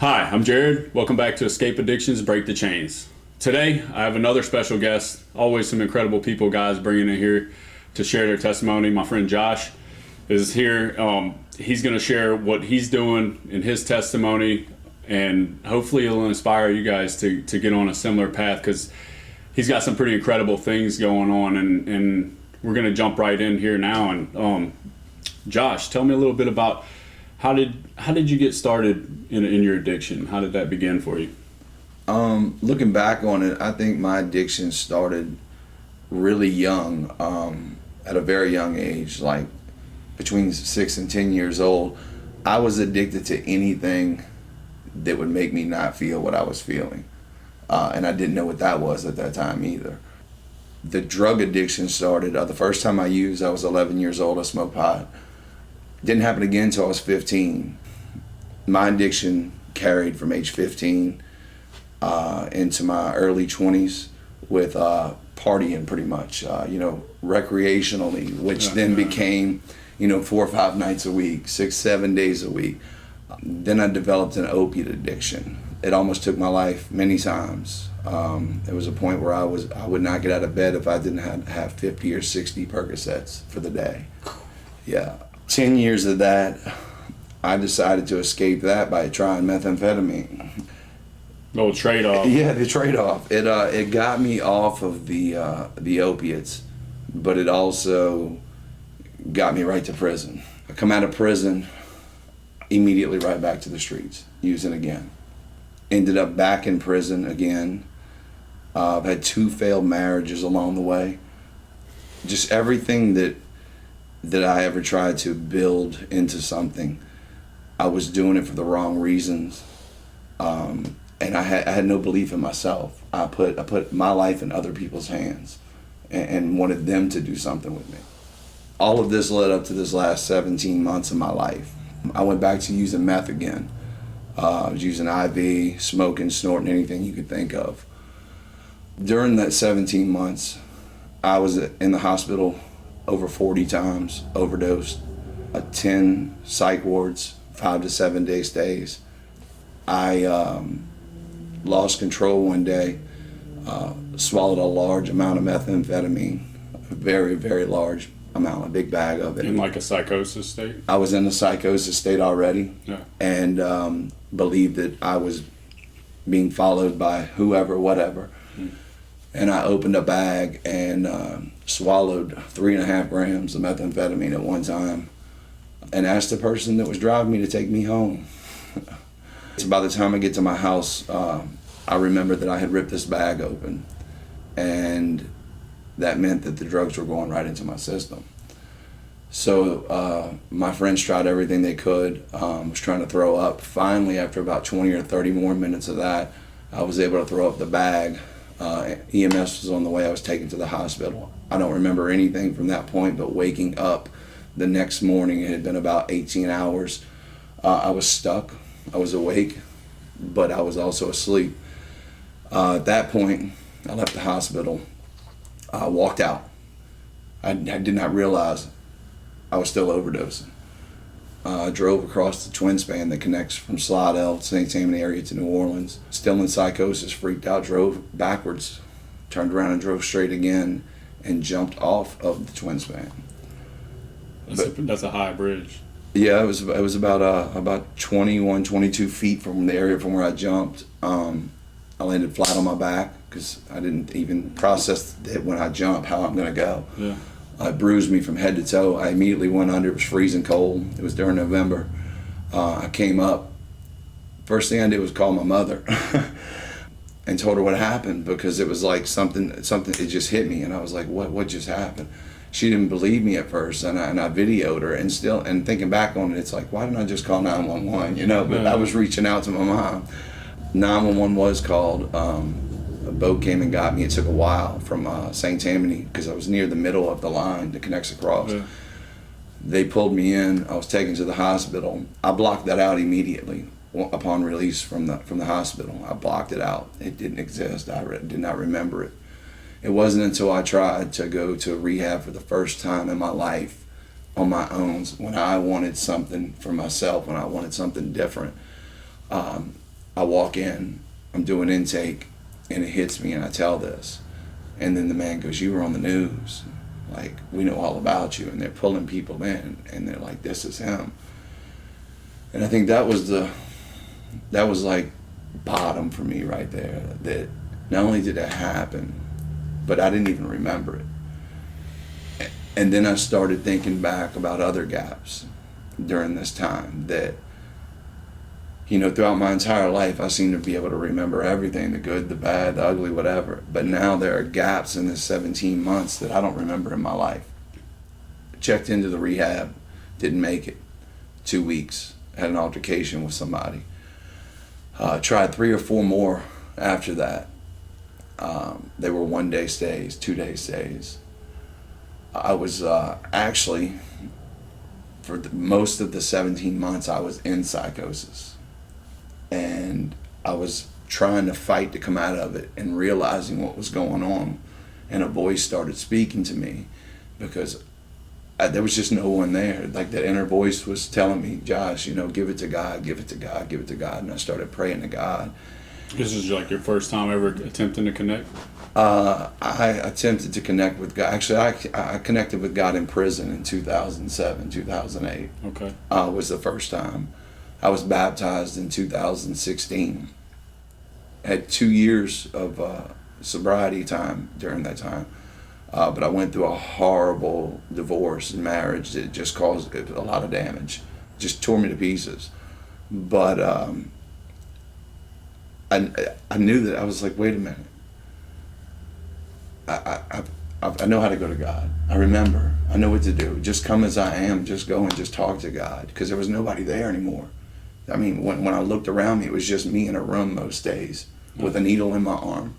Hi, I'm Jared. Welcome back to Escape Addictions, Break the Chains. Today, I have another special guest. Always some incredible people, guys, bringing in here to share their testimony. My friend Josh is here. He's going to share what he's doing in his testimony, and hopefully it'll inspire you guys to get on a similar path, because he's got some pretty incredible things going on, and we're going to jump right in here now. And Josh, tell me a little bit about how did you get started in your addiction? How did that begin for you? Looking back on it, I think my addiction started really young, at a very young age, like between 6 and 10 years old. I was addicted to anything that would make me not feel what I was feeling. And I didn't know what that was at that time either. The drug addiction started, the first time I used, I was 11 years old, I smoked pot. Didn't happen again until I was 15. My addiction carried from age 15 into my early 20s with partying pretty much, recreationally, which then became, 4 or 5 nights a week, 6, 7 days a week. Then I developed an opiate addiction. It almost took my life many times. There was a point where I would not get out of bed if I didn't have 50 or 60 Percocets for the day. Yeah. 10 years of that, I decided to escape that by trying methamphetamine. Oh, trade-off. Yeah, the trade-off. It got me off of the opiates, but it also got me right to prison. I come out of prison, immediately right back to the streets, using again. Ended up back in prison again. I've had 2 failed marriages along the way. Just everything that I ever tried to build into something, I was doing it for the wrong reasons, and I had no belief in myself. I put my life in other people's hands, and wanted them to do something with me. All of this led up to this last 17 months of my life. I went back to using meth again. I was using IV, smoking, snorting, anything you could think of. During that 17 months, I was in the hospital over 40 times, overdosed, 10 psych wards, 5 to 7 day stays. I lost control one day, swallowed a large amount of methamphetamine, a very, very large amount, a big bag of it. In like a psychosis state? I was in a psychosis state already, yeah. And believed that I was being followed by whoever, whatever. And I opened a bag and swallowed 3.5 grams of methamphetamine at one time, and asked the person that was driving me to take me home. So by the time I get to my house, I remember that I had ripped this bag open, and that meant that the drugs were going right into my system. So my friends tried everything they could, was trying to throw up. Finally, after about 20 or 30 more minutes of that, I was able to throw up the bag. EMS was on the way. I was taken to the hospital. I don't remember anything from that point, but waking up the next morning, it had been about 18 hours. I was stuck. I was awake, but I was also asleep. At that point, I left the hospital. I walked out. I did not realize I was still overdosing. I drove across the twin span that connects from Slidell, St. Tammany area to New Orleans. Still in psychosis, freaked out, drove backwards, turned around and drove straight again, and jumped off of the twin span. That's a high bridge. Yeah, it was about 21, 22 feet from the area from where I jumped. I landed flat on my back because I didn't even process it when I jumped how I'm going to go. Yeah. It bruised me from head to toe. I immediately went under. It was freezing cold. It was during November. I came up. First thing I did was call my mother and told her what happened, because it was like something, it just hit me, and I was like, what just happened? She didn't believe me at first, and I videoed her, and thinking back on it, it's like, why didn't I just call 911, But Yeah. I was reaching out to my mom. 911 was called. A boat came and got me. It took a while from St. Tammany, because I was near the middle of the line that connects across. Yeah. They pulled me in. I was taken to the hospital. I blocked that out immediately upon release from the hospital. I blocked it out. It didn't exist. I did not remember it. It wasn't until I tried to go to rehab for the first time in my life on my own, when I wanted something for myself, when I wanted something different. I walk in, I'm doing intake, and it hits me, and I tell this. And then the man goes, "You were on the news. Like, we know all about you." And they're pulling people in, and they're like, "This is him." And I think that was like bottom for me right there. That not only did it happen, but I didn't even remember it. And then I started thinking back about other gaps during this time that, throughout my entire life, I seem to be able to remember everything, the good, the bad, the ugly, whatever. But now there are gaps in this 17 months that I don't remember in my life. Checked into the rehab, didn't make it. 2 weeks, had an altercation with somebody. Tried 3 or 4 more after that. They were 1-day stays, 2-day stays. I was actually, for most of the 17 months, I was in psychosis. And I was trying to fight to come out of it and realizing what was going on. And a voice started speaking to me because there was just no one there. Like, that inner voice was telling me, "Josh, give it to God, give it to God, give it to God." And I started praying to God. This is like your first time ever attempting to connect? I attempted to connect with God. Actually, I connected with God in prison in 2007, 2008. Okay. Was the first time. I was baptized in 2016. Had 2 years of sobriety time during that time. But I went through a horrible divorce and marriage that just caused a lot of damage. Just tore me to pieces. But I knew that. I was like, wait a minute. I know how to go to God. I remember. I know what to do. Just come as I am. Just go and just talk to God. Because there was nobody there anymore. I mean, when I looked around me, it was just me in a room most days with a needle in my arm.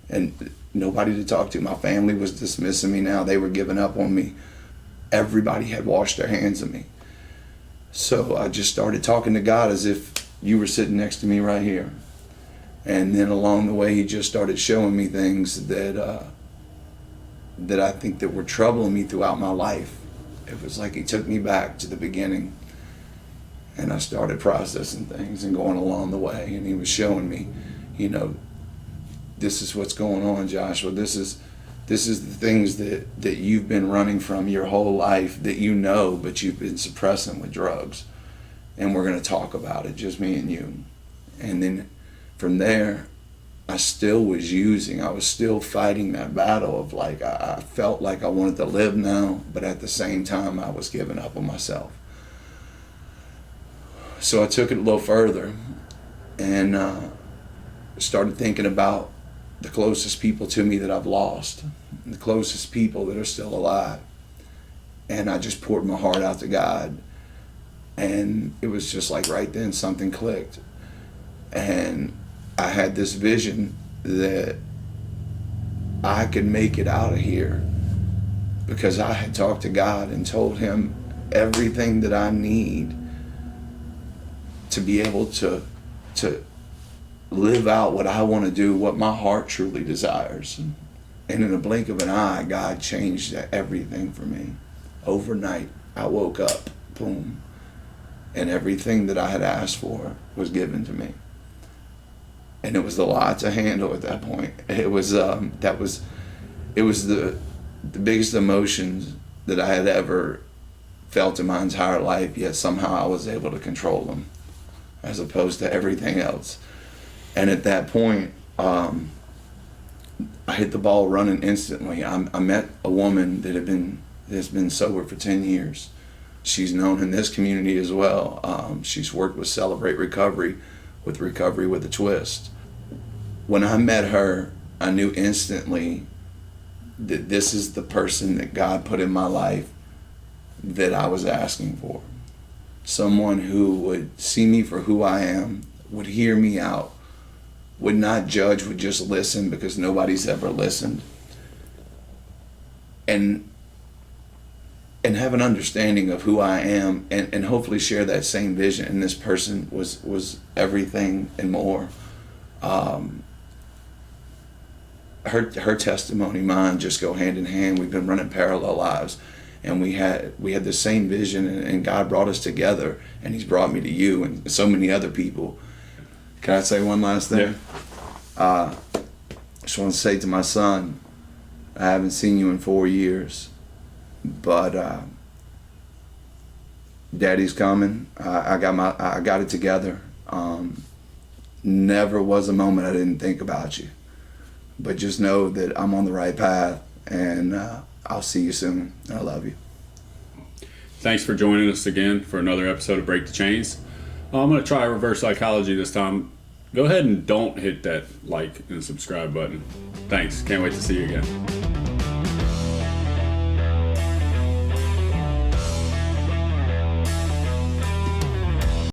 And nobody to talk to. My family was dismissing me now. They were giving up on me. Everybody had washed their hands of me. So I just started talking to God as if you were sitting next to me right here. And then along the way, he just started showing me things that I think that were troubling me throughout my life. It was like he took me back to the beginning. And I started processing things and going along the way. And he was showing me, this is what's going on, Joshua. This is the things that you've been running from your whole life that but you've been suppressing with drugs. And we're going to talk about it, just me and you. And then from there, I still was I was still fighting that battle of like, I felt like I wanted to live now, but at the same time, I was giving up on myself. So I took it a little further and started thinking about the closest people to me that I've lost, the closest people that are still alive. And I just poured my heart out to God. And it was just like right then something clicked. And I had this vision that I could make it out of here because I had talked to God and told him everything that I need to be able to live out what I want to do, what my heart truly desires. And in a blink of an eye, God changed everything for me. Overnight, I woke up, boom, and everything that I had asked for was given to me. And it was a lot to handle at that point. It was the biggest emotions that I had ever felt in my entire life, yet somehow I was able to control them as opposed to everything else. And at that point, I hit the ball running instantly. I met a woman that has been sober for 10 years. She's known in this community as well. She's worked with Celebrate Recovery with Recovery with a Twist. When I met her, I knew instantly that this is the person that God put in my life that I was asking for. Someone who would see me for who I am, would hear me out, would not judge, would just listen because nobody's ever listened. And have an understanding of who I am and hopefully share that same vision. And this person was everything and more. Her testimony, mine just go hand in hand. We've been running parallel lives. And we had the same vision, and God brought us together, and he's brought me to you and so many other people. Can I say one last thing? Yeah. Just want to say to my son, I haven't seen you in 4 years, but Daddy's coming. I got it together. Never was a moment I didn't think about you, but just know that I'm on the right path, and I'll see you soon. I love you. Thanks for joining us again for another episode of Break the Chains. I'm going to try reverse psychology this time. Go ahead and don't hit that like and subscribe button. Thanks. Can't wait to see you again.